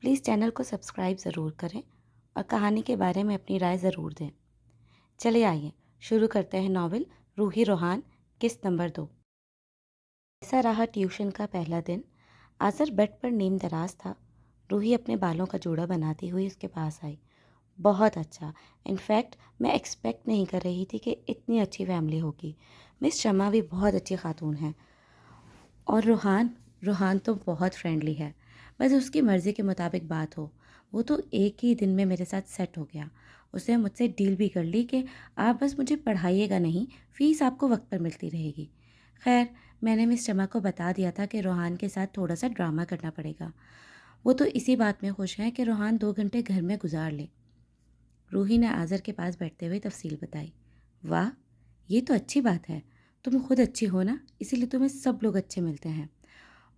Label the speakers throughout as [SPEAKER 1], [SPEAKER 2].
[SPEAKER 1] Please channel को subscribe ज़रूर करें और कहानी के बारे में अपनी राय ज़रूर दें। चलिए आइए शुरू करते हैं नॉवल रूही रोहान किस्त नंबर 2। ऐसा रहा ट्यूशन का पहला दिन। आज़र बेड पर नींद दराज था। रूही अपने बालों का जूड़ा बनाती हुई उसके पास आई। बहुत अच्छा। इनफैक्ट मैं एक्सपेक्ट नहीं कर रही थी कि इतनी अच्छी फैमिली होगी। मिस शमा भी बहुत अच्छी खातून है। और रूहान रूहान तो बहुत फ्रेंडली है। बस उसकी मर्ज़ी के मुताबिक बात हो। वो तो एक ही दिन में मेरे साथ सेट हो गया। उसने मुझसे डील भी कर ली कि आप बस मुझे पढ़ाइएगा नहीं, फ़ीस आपको वक्त पर मिलती रहेगी। खैर, मैंने मिस शमा को बता दिया था कि रूहान के साथ थोड़ा सा ड्रामा करना पड़ेगा। वो तो इसी बात में खुश हैं कि रूहान 2 घंटे घर में गुजार ले। रूही ने आज़र के पास बैठते हुए तफसील बताई। वाह, ये तो अच्छी बात है। तुम खुद अच्छी हो ना, इसीलिए तुम्हें सब लोग अच्छे मिलते हैं।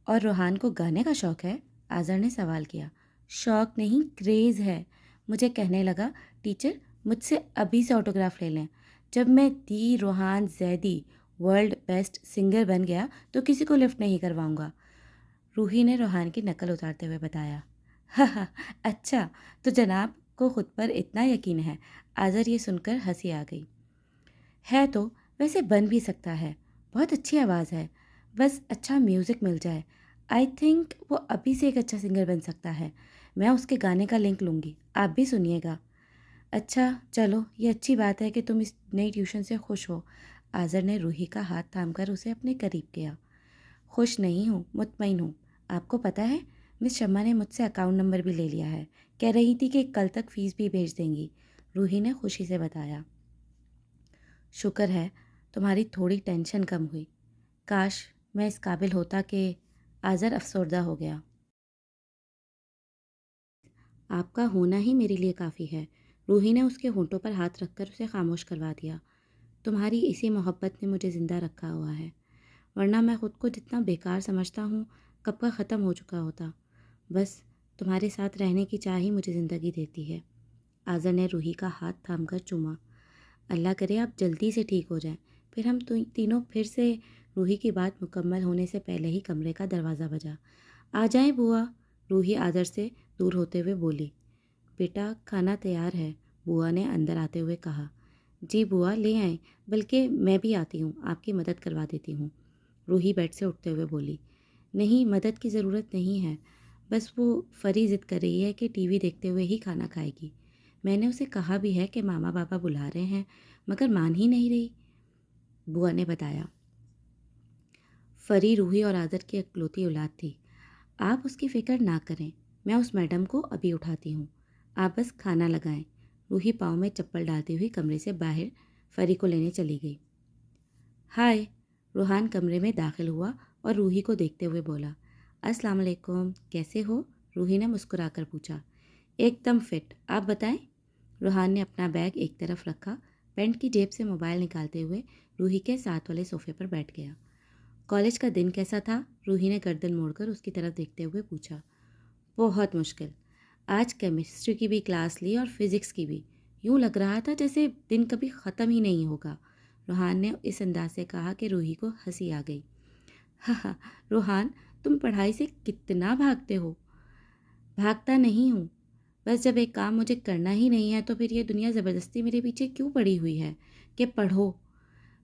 [SPEAKER 1] और रूहान को गाने का शौक़ है? आज़र ने सवाल किया। शौक़ नहीं, क्रेज़ है। मुझे कहने लगा, टीचर मुझसे अभी से ऑटोग्राफ ले लें। जब मैं the Ruhaan Zaidi world best singer बन गया तो किसी को लिफ्ट नहीं करवाऊंगा। रूही ने रूहान की नकल उतारते हुए बताया। हा, अच्छा, तो जनाब को खुद पर इतना यकीन है। आज़र ये सुनकर हंसी आ गई। है तो, वैसे बन भी सकता है। बहुत अच्छी आवाज़ है। बस अच्छा म्यूज़िक मिल जाए। आई थिंक वो अभी से एक अच्छा सिंगर बन सकता है। मैं उसके गाने का लिंक लूँगी, आप भी सुनिएगा। अच्छा चलो, ये अच्छी बात है कि तुम इस नई ट्यूशन से खुश हो। आज़र ने रूही का हाथ थामकर उसे अपने करीब किया। खुश नहीं हूँ, मुतमईन हूँ। आपको पता है, मिस शम्मा ने मुझसे अकाउंट नंबर भी ले लिया है। कह रही थी कि कल तक फ़ीस भी भेज देंगी। रूही ने खुशी से बताया। शुक्र है, तुम्हारी थोड़ी टेंशन कम हुई। काश मैं इस काबिल होता कि आज़र अफसरदा हो गया। आपका होना ही मेरे लिए काफ़ी है। रूही ने उसके होंठों पर हाथ रखकर उसे खामोश करवा दिया। तुम्हारी इसी मोहब्बत ने मुझे ज़िंदा रखा हुआ है, वरना मैं ख़ुद को जितना बेकार समझता हूँ कब का ख़त्म हो चुका होता। बस तुम्हारे साथ रहने की चाह ही मुझे ज़िंदगी देती है। आज़र ने रूही का हाथ थामकर चूमा। अल्लाह करे आप जल्दी से ठीक हो जाएं। फिर हम तीनों फिर से। रूही की बात मुकम्मल होने से पहले ही कमरे का दरवाज़ा बजा। आ जाएं बुआ, रूही आदर से दूर होते हुए बोली। बेटा खाना तैयार है, बुआ ने अंदर आते हुए कहा। जी बुआ ले आएं, बल्कि मैं भी आती हूँ, आपकी मदद करवा देती हूँ, रूही बेड से उठते हुए बोली। नहीं, मदद की ज़रूरत नहीं है। बस वो फरी ज़िद कर रही है कि टीवी देखते हुए ही खाना खाएगी। मैंने उसे कहा भी है कि मामा पापा बुला रहे हैं, मगर मान ही नहीं रही, बुआ ने बताया। फरी रूही और आदर की इकलौती औलाद थी। आप उसकी फ़िक्र ना करें, मैं उस मैडम को अभी उठाती हूँ। आप बस खाना लगाएं। रूही पाँव में चप्पल डालती हुई कमरे से बाहर फरी को लेने चली गई। हाय, रूहान कमरे में दाखिल हुआ और रूही को देखते हुए बोला। अस्सलाम वालेकुम, कैसे हो? रूही ने मुस्कुराकर पूछा। एकदम फिट, आप बताएं? रूहान ने अपना बैग एक तरफ रखा, पैंट की जेब से मोबाइल निकालते हुए रूही के साथ वाले सोफे पर बैठ गया। कॉलेज का दिन कैसा था? रूही ने गर्दन मोड़कर उसकी तरफ देखते हुए पूछा। बहुत मुश्किल। आज केमिस्ट्री की भी क्लास ली और फिज़िक्स की भी। यूँ लग रहा था जैसे दिन कभी ख़त्म ही नहीं होगा। रूहान ने इस अंदाज से कहा कि रूही को हंसी आ गई। हा, रूहान तुम पढ़ाई से कितना भागते हो? भागता नहीं हूँ, बस जब एक काम मुझे करना ही नहीं है तो फिर ये दुनिया ज़बरदस्ती मेरे पीछे क्यों पड़ी हुई है कि पढ़ो?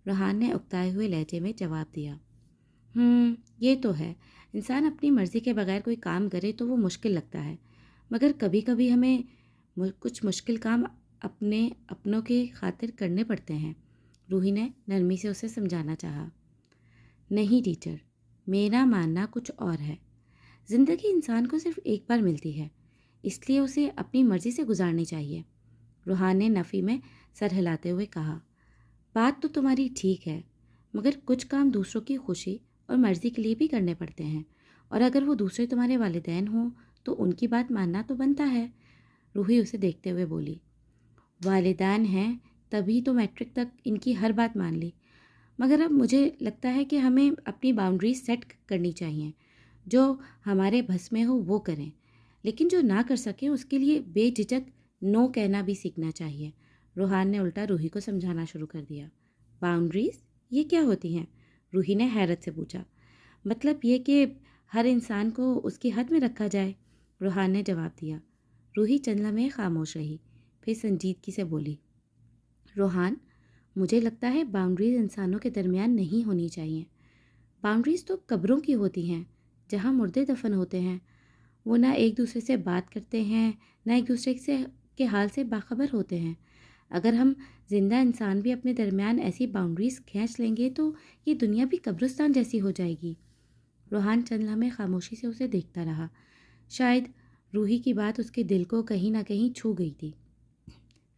[SPEAKER 1] रूहान ने उकताए हुए लहजे में जवाब दिया। ये तो है। इंसान अपनी मर्ज़ी के बगैर कोई काम करे तो वो मुश्किल लगता है, मगर कभी कभी हमें कुछ मुश्किल काम अपने अपनों के खातिर करने पड़ते हैं, रूही ने नरमी से उसे समझाना चाहा। नहीं टीचर, मेरा मानना कुछ और है। ज़िंदगी इंसान को सिर्फ एक बार मिलती है, इसलिए उसे अपनी मर्ज़ी से गुजारनी चाहिए, रूहान ने नफ़ी में सर हिलाते हुए कहा। बात तो तुम्हारी ठीक है, मगर कुछ काम दूसरों की खुशी और मर्ज़ी के लिए भी करने पड़ते हैं, और अगर वो दूसरे तुम्हारे वालिदैन हों तो उनकी बात मानना तो बनता है, रूही उसे देखते हुए बोली। वालिदैन हैं तभी तो मैट्रिक तक इनकी हर बात मान ली, मगर अब मुझे लगता है कि हमें अपनी बाउंड्रीज सेट करनी चाहिए। जो हमारे बस में हो वो करें, लेकिन जो ना कर सकें उसके लिए बेझिझक नो कहना भी सीखना चाहिए, रूहान ने उल्टा रूही को समझाना शुरू कर दिया। बाउंड्रीज़ ये क्या होती हैं? रूही ने हैरत से पूछा। मतलब ये कि हर इंसान को उसकी हद में रखा जाए, रूहान ने जवाब दिया। रूही चंद लम्हे खामोश रही, फिर संजीदगी से बोली, रूहान, मुझे लगता है बाउंड्रीज इंसानों के दरमियान नहीं होनी चाहिए। बाउंड्रीज तो कब्रों की होती हैं, जहाँ मुर्दे दफन होते हैं। वो ना एक दूसरे से बात करते हैं, ना एक दूसरे से के हाल से बाखबर होते हैं। अगर हम जिंदा इंसान भी अपने दरमियान ऐसी बाउंड्रीज खींच लेंगे तो ये दुनिया भी कब्रिस्तान जैसी हो जाएगी। रूहान चंद लम्हे खामोशी से उसे देखता रहा। शायद रूही की बात उसके दिल को कहीं ना कहीं छू गई थी।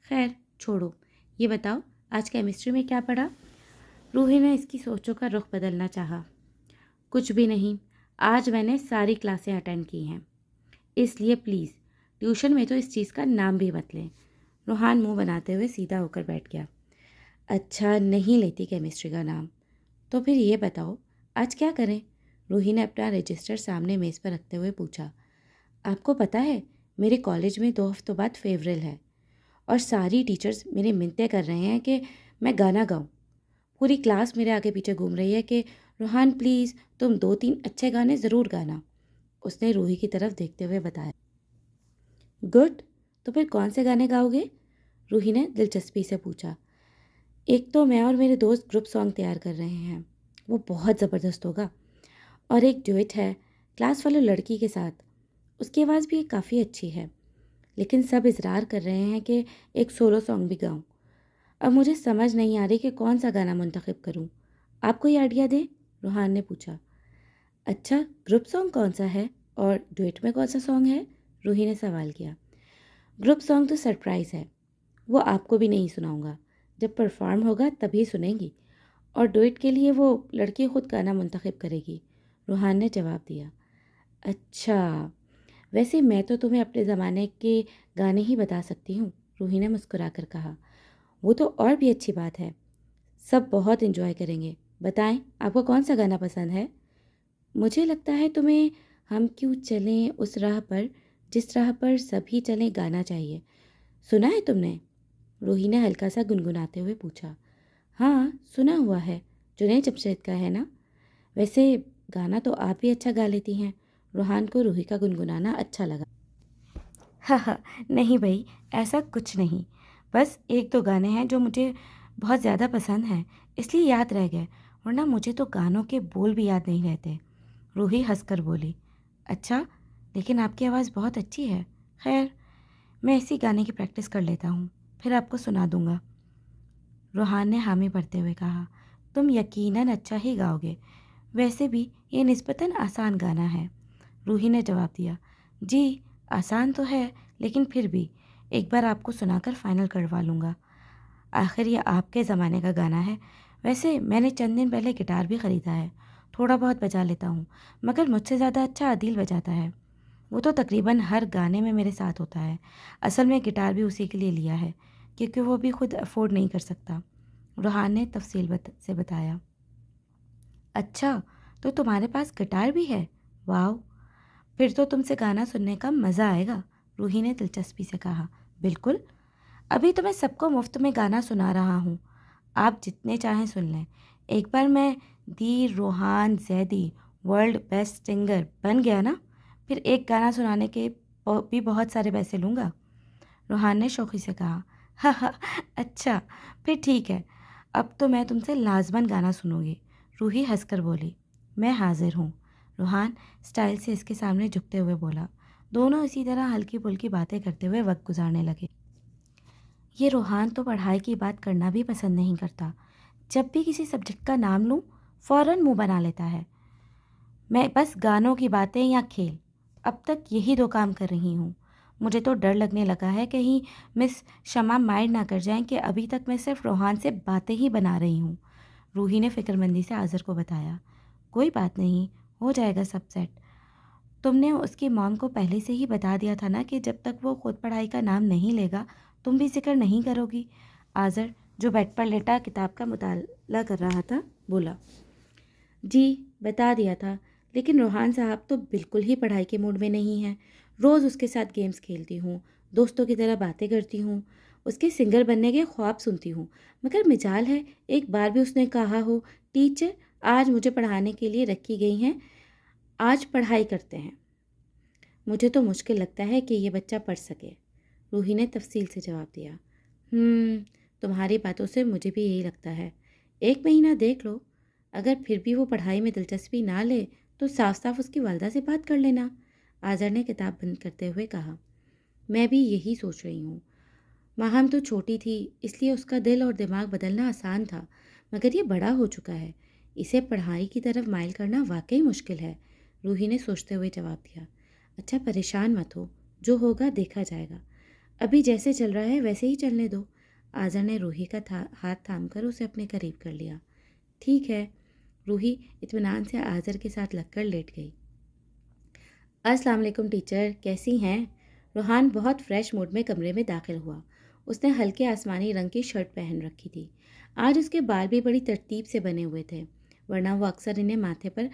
[SPEAKER 1] खैर छोड़ो, ये बताओ आज केमिस्ट्री में क्या पढ़ा? रूही ने इसकी सोचों का रुख बदलना चाहा। कुछ भी नहीं, आज मैंने सारी क्लासें अटेंड की हैं, इसलिए प्लीज़ ट्यूशन में तो इस चीज़ का नाम भी मत लें। रूहान मुंह बनाते हुए सीधा होकर बैठ गया। अच्छा, नहीं लेती केमिस्ट्री का नाम। तो फिर ये बताओ आज क्या करें? रूही ने अपना रजिस्टर सामने मेज़ पर रखते हुए पूछा। आपको पता है मेरे कॉलेज में 2 हफ्तों बाद फेयरवेल है और सारी टीचर्स मेरे मिन्नतें कर रहे हैं कि मैं गाना गाऊं। पूरी क्लास मेरे आगे पीछे घूम रही है कि रूहान प्लीज़ तुम 2-3 अच्छे गाने ज़रूर गाना। उसने रूही की तरफ देखते हुए बताया। गुड, तो फिर कौन से गाने गाओगे? रूही ने दिलचस्पी से पूछा। एक तो मैं और मेरे दोस्त ग्रुप सॉन्ग तैयार कर रहे हैं, वो बहुत ज़बरदस्त होगा। और एक डुएट है क्लास वाली लड़की के साथ, उसकी आवाज़ भी काफ़ी अच्छी है। लेकिन सब इजरार कर रहे हैं कि एक सोलो सॉन्ग भी गाऊं। अब मुझे समझ नहीं आ रही कि कौन सा गाना मुंतखब करूं। आप कोई आइडिया दें? रूहान ने पूछा। अच्छा, ग्रुप सॉन्ग कौन सा है और डुएट में कौन सा सॉन्ग है? रूही ने सवाल किया। ग्रुप सॉन्ग तो सरप्राइज़ है, वो आपको भी नहीं सुनाऊंगा। जब परफॉर्म होगा तभी सुनेंगी। और डुएट के लिए वो लड़की खुद गाना मुंतखब करेगी, रूहान ने जवाब दिया। अच्छा, वैसे मैं तो तुम्हें अपने ज़माने के गाने ही बता सकती हूँ, रूही ने मुस्कुराकर कहा। वो तो और भी अच्छी बात है, सब बहुत एंजॉय करेंगे। बताएं आपको कौन सा गाना पसंद है? मुझे लगता है तुम्हें हम क्यों चलें उस राह पर जिस राह पर सभी चलें गाना चाहिए। सुना है तुमने? रूही ने हल्का सा गुनगुनाते हुए पूछा। हाँ, सुना हुआ है, जुनैद जमशेद का है ना? वैसे गाना तो आप भी अच्छा गा लेती हैं। रूहान को रूही का गुनगुनाना अच्छा लगा। हाँ हाँ, नहीं भाई, ऐसा कुछ नहीं। बस एक दो गाने हैं जो मुझे बहुत ज़्यादा पसंद हैं, इसलिए याद रह गए, वरना मुझे तो गानों के बोल भी याद नहीं रहते। रूही हंसकर बोली। अच्छा, लेकिन आपकी आवाज़ बहुत अच्छी है। खैर, मैं इसी गाने की प्रैक्टिस कर लेता हूँ, फिर आपको सुना दूँगा। रूहान ने हामी भरते हुए कहा। तुम यकीनन अच्छा ही गाओगे। वैसे भी ये निस्बतन आसान गाना है, रूही ने जवाब दिया। जी, आसान तो है, लेकिन फिर भी एक बार आपको सुनाकर फाइनल करवा लूँगा। आखिर ये आपके ज़माने का गाना है। वैसे मैंने चंद दिन पहले गिटार भी ख़रीदा है, थोड़ा बहुत बजा लेता हूँ, मगर मुझसे ज़्यादा अच्छा अदील बजाता है। वो तो तकरीबन हर गाने में मेरे साथ होता है। असल में गिटार भी उसी के लिए लिया है, क्योंकि वो भी खुद अफोर्ड नहीं कर सकता, रूहान ने तफसील से बताया। अच्छा, तो तुम्हारे पास गिटार भी है? वाह, फिर तो तुमसे गाना सुनने का मज़ा आएगा, रूही ने दिलचस्पी से कहा। बिल्कुल, अभी तो मैं सबको मुफ्त में गाना सुना रहा हूँ, आप जितने चाहें सुन लें। एक बार मैं the Rohan Zaidi world best singer बन गया ना, फिर एक गाना सुनाने के भी बहुत सारे पैसे लूँगा, रूहान ने शौक़ी से कहा। हा हा, अच्छा, फिर ठीक है, अब तो मैं तुमसे लाजमन गाना सुनूंगी, रूही हंसकर बोली। मैं हाजिर हूँ, रूहान स्टाइल से इसके सामने झुकते हुए बोला। दोनों इसी तरह हल्की फुल्की बातें करते हुए वक्त गुजारने लगे। ये रूहान तो पढ़ाई की बात करना भी पसंद नहीं करता। जब भी किसी सब्जेक्ट का नाम लूँ फ़ौरन मुंह बना लेता है। मैं बस गानों की बातें या खेल, अब तक यही दो काम कर रही हूँ। मुझे तो डर लगने लगा है कहीं मिस शमा माइंड ना कर जाएं कि अभी तक मैं सिर्फ रूहान से बातें ही बना रही हूँ, रूही ने फिक्रमंदी से आज़र को बताया। कोई बात नहीं, हो जाएगा सब सेट। तुमने उसकी मॉम को पहले से ही बता दिया था ना कि जब तक वो खुद पढ़ाई का नाम नहीं लेगा तुम भी जिक्र नहीं करोगी। आज़र, जो बेड पर लेटा किताब का मुताला कर रहा था, बोला। जी, बता दिया था, लेकिन रूहान साहब तो बिल्कुल ही पढ़ाई के मूड में नहीं हैं। रोज़ उसके साथ गेम्स खेलती हूँ, दोस्तों की तरह बातें करती हूँ, उसके सिंगर बनने के ख्वाब सुनती हूँ, मगर मिजाल है एक बार भी उसने कहा हो, टीचर आज मुझे पढ़ाने के लिए रखी गई हैं, आज पढ़ाई करते हैं। मुझे तो मुश्किल लगता है कि ये बच्चा पढ़ सके। रूही ने तफसील से जवाब दिया। तुम्हारी बातों से मुझे भी यही लगता है। 1 महीना देख लो, अगर फिर भी वो पढ़ाई में दिलचस्पी ना ले तो साफ साफ उसकी वालदा से बात कर लेना। आज़र ने किताब बंद करते हुए कहा। मैं भी यही सोच रही हूँ। माहम तो छोटी थी, इसलिए उसका दिल और दिमाग बदलना आसान था, मगर ये बड़ा हो चुका है। इसे पढ़ाई की तरफ माइल करना वाकई मुश्किल है। रूही ने सोचते हुए जवाब दिया। अच्छा, परेशान मत हो, जो होगा देखा जाएगा। अभी जैसे चल रहा है वैसे ही चलने दो। आज़र ने रूही का हाथ थामकर उसे अपने करीब कर लिया। ठीक है। रूही इत्मीनान से आज़र के साथ लगकर लेट गई। अस्सलाम वालेकुम टीचर, कैसी हैं? रूहान बहुत फ्रेश मूड में कमरे में दाखिल हुआ। उसने हल्के आसमानी रंग की शर्ट पहन रखी थी। आज उसके बाल भी बड़ी तरतीब से बने हुए थे, वरना वो अक्सर इन्हें माथे पर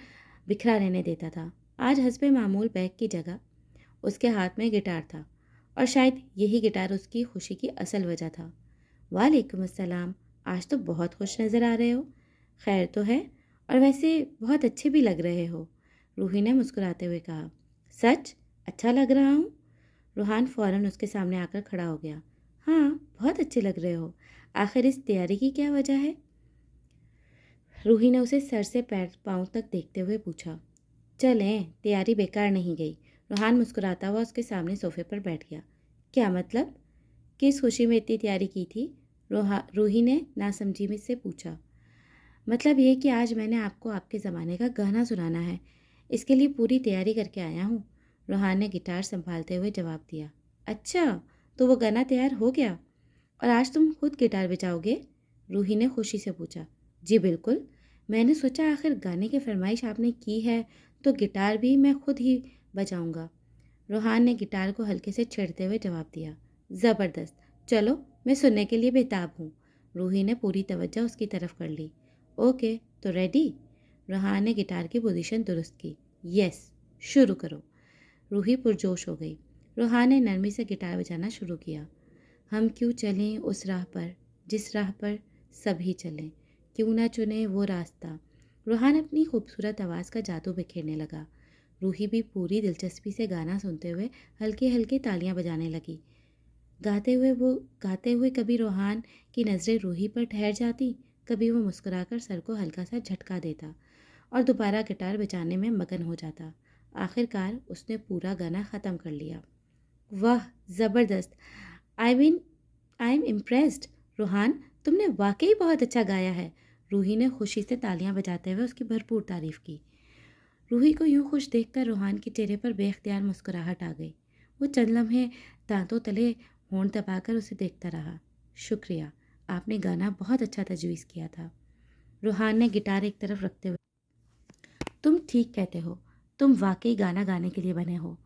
[SPEAKER 1] बिखरा रहने देता था। आज हस्बे मामूल बैग की जगह उसके हाथ में गिटार था, और शायद यही गिटार उसकी खुशी की असल वजह था। वालेकुम अस्सलाम, आज तो बहुत खुश नज़र आ रहे हो। खैर तो है, और वैसे बहुत अच्छे भी लग रहे हो, रूही ने मुस्कुराते हुए कहा। सच? अच्छा लग रहा हूँ? रूहान फ़ौरन उसके सामने आकर खड़ा हो गया। हाँ, बहुत अच्छे लग रहे हो। आखिर इस तैयारी की क्या वजह है? रूही ने उसे सर से पैर पाँव तक देखते हुए पूछा। चलें, तैयारी बेकार नहीं गई। रूहान मुस्कुराता हुआ उसके सामने सोफे पर बैठ गया। क्या मतलब? किस खुशी में इतनी तैयारी की थी? रूही ने नासमझी में से पूछा। मतलब ये कि आज मैंने आपको आपके ज़माने का गाना सुनाना है, इसके लिए पूरी तैयारी करके आया हूँ। रूहान ने गिटार संभालते हुए जवाब दिया। अच्छा, तो वो गाना तैयार हो गया, और आज तुम खुद गिटार बजाओगे? रूही ने खुशी से पूछा। जी बिल्कुल, मैंने सोचा आखिर गाने की फरमाइश आपने की है तो गिटार भी मैं खुद ही बजाऊंगा। रूहान ने गिटार को हल्के से छेड़ते हुए जवाब दिया। ज़बरदस्त, चलो मैं सुनने के लिए बेताब हूँ। रूही ने पूरी तवज्जो उसकी तरफ कर ली। ओके, तो रेडी? रूहान ने गिटार की पोजीशन दुरुस्त की। यस, शुरू करो। रूही पुरजोश हो गई। रूहान ने नरमी से गिटार बजाना शुरू किया। हम क्यों चलें उस राह पर, जिस राह पर सभी चलें, क्यों ना चुने वो रास्ता। रूहान अपनी खूबसूरत आवाज़ का जादू बिखेरने लगा। रूही भी पूरी दिलचस्पी से गाना सुनते हुए हल्के हल्के तालियां बजाने लगी। गाते हुए कभी रूहान की नज़रें रूही पर ठहर जाती, कभी वो मुस्कुराकर सर को हल्का सा झटका देता और दोबारा गिटार बजाने में मगन हो जाता। आखिरकार उसने पूरा गाना ख़त्म कर लिया। वाह, ज़बरदस्त! I am impressed. रूहान, तुमने वाकई बहुत अच्छा गाया है। रूही ने खुशी से तालियां बजाते हुए उसकी भरपूर तारीफ की। रूही को यूं खुश देखकर रूहान के चेहरे पर बेख्तियार मुस्कुराहट आ गई। वो चंद लम्हे दांतों तले होंठ दबाकर उसे देखता रहा। शुक्रिया, आपने गाना बहुत अच्छा तजवीज़ किया था। रूहान ने गिटार एक तरफ रखते हुए। तुम ठीक कहते हो, तुम वाकई गाना गाने के लिए बने हो।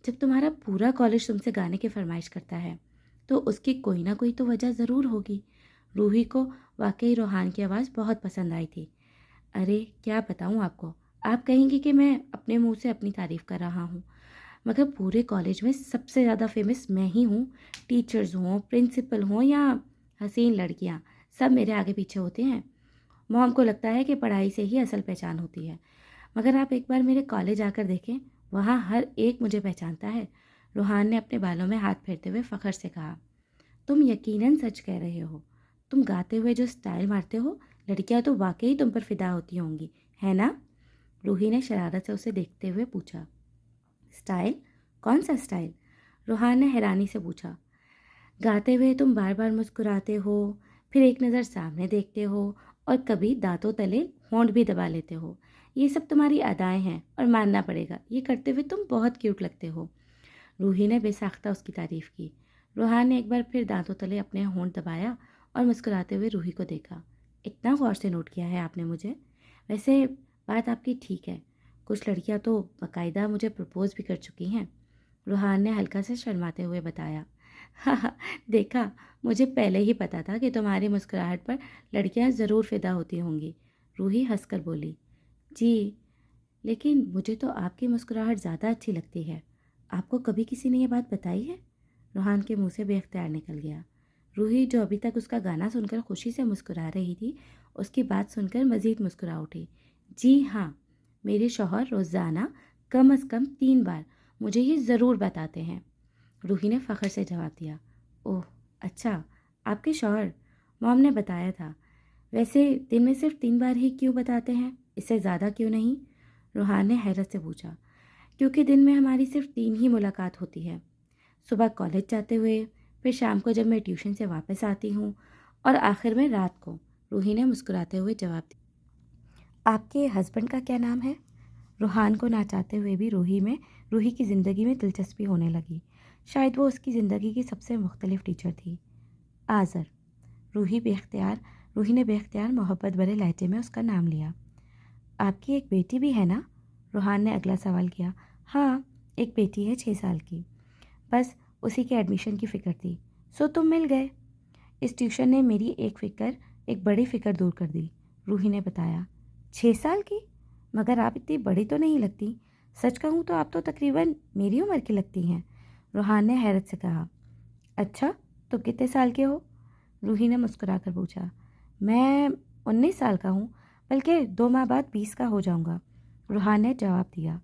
[SPEAKER 1] जब तुम्हारा पूरा कॉलेज तुमसे गाने की फरमाइश करता है तो उसकी कोई ना कोई तो वजह ज़रूर होगी। रूही को वाकई रूहान की आवाज़ बहुत पसंद आई थी। अरे क्या बताऊँ आपको, आप कहेंगे कि मैं अपने मुंह से अपनी तारीफ़ कर रहा हूँ, मगर पूरे कॉलेज में सबसे ज़्यादा फेमस मैं ही हूँ। टीचर्स हों, प्रिंसिपल हों या हसीन लड़कियाँ, सब मेरे आगे पीछे होते हैं। मॉम को लगता है कि पढ़ाई से ही असल पहचान होती है, मगर आप एक बार मेरे कॉलेज आकर देखें, वहाँ हर एक मुझे पहचानता है। रूहान ने अपने बालों में हाथ फेरते हुए फ़ख्र से कहा। तुम यकीनन सच कह रहे हो। तुम गाते हुए जो स्टाइल मारते हो, लड़कियां तो वाकई तुम पर फिदा होती होंगी, है ना? रूही ने शरारत से उसे देखते हुए पूछा। स्टाइल? कौन सा स्टाइल? रूहान ने हैरानी से पूछा। गाते हुए तुम बार बार मुस्कुराते हो, फिर एक नज़र सामने देखते हो, और कभी दांतों तले होंठ भी दबा लेते हो। ये सब तुम्हारी अदाएं हैं, और मानना पड़ेगा, ये करते हुए तुम बहुत क्यूट लगते हो। रूही ने बेसाख्ता उसकी तारीफ की। रूहान ने एक बार फिर दांतों तले अपने होंठ दबाया और मुस्कुराते हुए रूही को देखा। इतना गौर से नोट किया है आपने मुझे? वैसे बात आपकी ठीक है, कुछ लड़कियां तो बाकायदा मुझे प्रपोज भी कर चुकी हैं। रूहान ने हल्का से शर्माते हुए बताया। हाँ हाँ, देखा, मुझे पहले ही पता था कि तुम्हारी मुस्कुराहट पर लड़कियां ज़रूर फिदा होती होंगी। रूही हंसकर बोली। जी, लेकिन मुझे तो आपकी मुस्कुराहट ज़्यादा अच्छी लगती है। आपको कभी किसी ने ये बात बताई है? रूहान के मुंह से बेख्तियार निकल गया। रूही, जो अभी तक उसका गाना सुनकर खुशी से मुस्कुरा रही थी, उसकी बात सुनकर मज़ीद मुस्कुरा उठी। जी हाँ, मेरे शौहर रोज़ाना कम अज़ कम 3 बार मुझे ये ज़रूर बताते हैं। रूही ने फ़ख्र से जवाब दिया। ओह अच्छा, आपके शौहर, मॉम ने बताया था। वैसे दिन में सिर्फ 3 बार ही क्यों बताते हैं, इससे ज़्यादा क्यों नहीं? रूहान ने हैरत से पूछा। क्योंकि दिन में हमारी सिर्फ 3 ही मुलाकात होती है, सुबह कॉलेज जाते हुए, फिर शाम को जब मैं ट्यूशन से वापस आती हूँ, और आखिर में रात को। रूही ने मुस्कुराते हुए जवाब दिया। आपके हस्बैंड का क्या नाम है? रूहान को ना चाहते हुए भी रूही की ज़िंदगी में दिलचस्पी होने लगी। शायद वो उसकी ज़िंदगी की सबसे मुख्तलिफ टीचर थी। आज़र। रूही ने बेख्तियार मोहब्बत भरे लहजे में उसका नाम लिया। आपकी एक बेटी भी है ना? रूहान ने अगला सवाल किया। हाँ, एक बेटी है 6 साल की। बस उसी के एडमिशन की फ़िक्र थी। सो तुम मिल गए। इस ट्यूशन ने मेरी एक बड़ी फ़िक्र दूर कर दी, रूही ने बताया। 6 साल की? मगर आप इतनी बड़ी तो नहीं लगती। सच कहूँ तो आप तो तकरीबन मेरी उम्र की लगती हैं। रूहान ने हैरत से कहा। अच्छा, तो कितने साल के हो? रूही ने मुस्कुराकर पूछा। मैं 19 साल का हूँ, बल्कि 2 माह बाद 20 का हो जाऊँगा, रूहान ने जवाब दिया।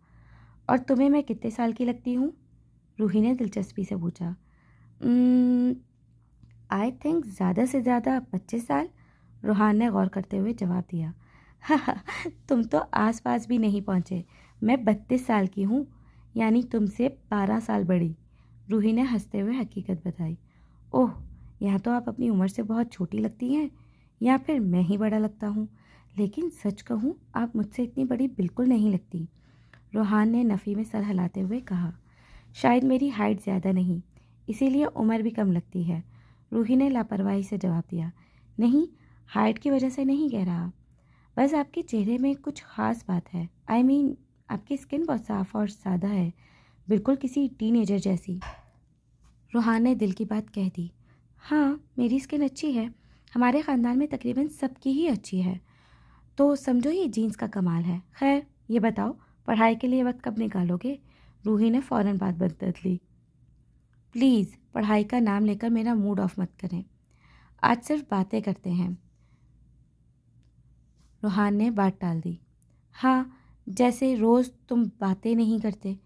[SPEAKER 1] और तुम्हें मैं कितने साल की लगती हूँ? रूही ने दिलचस्पी से पूछा। आई थिंक ज़्यादा से ज़्यादा 25 साल, रूहान ने गौर करते हुए जवाब दिया। तुम तो आसपास भी नहीं पहुँचे। मैं 32 साल की हूँ, यानी तुमसे 12 साल बड़ी, रूही ने हंसते हुए हकीकत बताई। ओह, यहाँ तो आप अपनी उम्र से बहुत छोटी लगती हैं, या फिर मैं ही बड़ा लगता हूँ। लेकिन सच कहूँ, आप मुझसे इतनी बड़ी बिल्कुल नहीं लगती, रूहान ने नफ़ी में सर हिलाते हुए कहा। शायद मेरी हाइट ज़्यादा नहीं, इसीलिए उम्र भी कम लगती है, रूही ने लापरवाही से जवाब दिया। नहीं, हाइट की वजह से नहीं कह रहा, बस आपके चेहरे में कुछ ख़ास बात है। आई मीन, आपकी स्किन बहुत साफ़ और सादा है, बिल्कुल किसी टीनेजर जैसी। रूहान ने दिल की बात कह दी। हाँ, मेरी स्किन अच्छी है, हमारे ख़ानदान में तकरीबन सबकी ही अच्छी है, तो समझो ये जीन्स का कमाल है। खैर, ये बताओ, पढ़ाई के लिए वक्त कब निकालोगे? रूही ने फ़ौरन बात बदल ली। प्लीज़ पढ़ाई का नाम लेकर मेरा मूड ऑफ मत करें, आज सिर्फ बातें करते हैं, रूहान ने बात टाल दी। हाँ, जैसे रोज़ तुम बातें नहीं करते,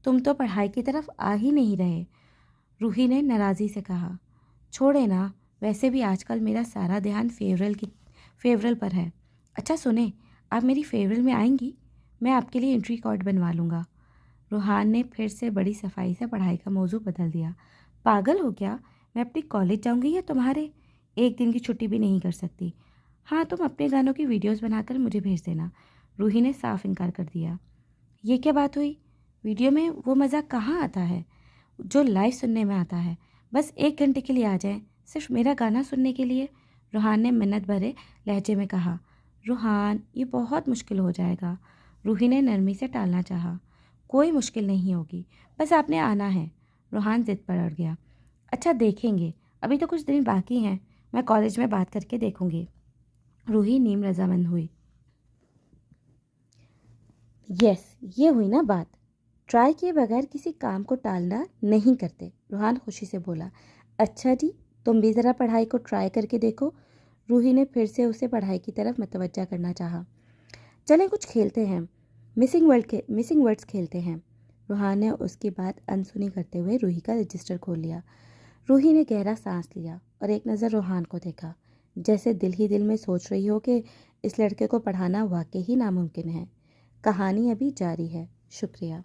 [SPEAKER 1] तुम तो पढ़ाई की तरफ आ ही नहीं रहे, रूही ने नाराज़ी से कहा। छोड़े ना, वैसे भी आजकल मेरा सारा ध्यान फेवरल पर है। अच्छा सुने, आप मेरी फेवरल में आएंगी? मैं आपके लिए एंट्री कार्ड बनवा लूँगा। रूहान ने फिर से बड़ी सफाई से पढ़ाई का मौजू बदल दिया। पागल हो क्या? मैं अपनी कॉलेज जाऊँगी या तुम्हारे? एक दिन की छुट्टी भी नहीं कर सकती। हाँ, तुम अपने गानों की वीडियोस बनाकर मुझे भेज देना, रूही ने साफ इनकार कर दिया। ये क्या बात हुई? वीडियो में वो मज़ा कहाँ आता है जो लाइव सुनने में आता है? बस 1 घंटे के लिए आ जाएं, सिर्फ मेरा गाना सुनने के लिए, रूहान ने मिन्नत भरे लहजे में कहा। रूहान, ये बहुत मुश्किल हो जाएगा, रूही ने नरमी से टालना चाहा। कोई मुश्किल नहीं होगी, बस आपने आना है, रूहान ज़िद पर अड़ गया। अच्छा देखेंगे, अभी तो कुछ दिन बाकी हैं, मैं कॉलेज में बात करके देखूंगी, रूही नीम रजामंद हुई। यस, ये हुई ना बात। ट्राई किए बगैर किसी काम को टालना नहीं करते, रूहान खुशी से बोला। अच्छा जी, तुम भी ज़रा पढ़ाई को ट्राई करके देखो, रूही ने फिर से उसे पढ़ाई की तरफ मतवज्जा करना चाहा। चलें कुछ खेलते हैं, मिसिंग वर्ड्स खेलते हैं, रूहान ने उसकी बात अनसुनी करते हुए रूही का रजिस्टर खोल लिया। रूही ने गहरा सांस लिया और एक नज़र रूहान को देखा, जैसे दिल ही दिल में सोच रही हो कि इस लड़के को पढ़ाना वाकई ही नामुमकिन है। कहानी अभी जारी है। शुक्रिया।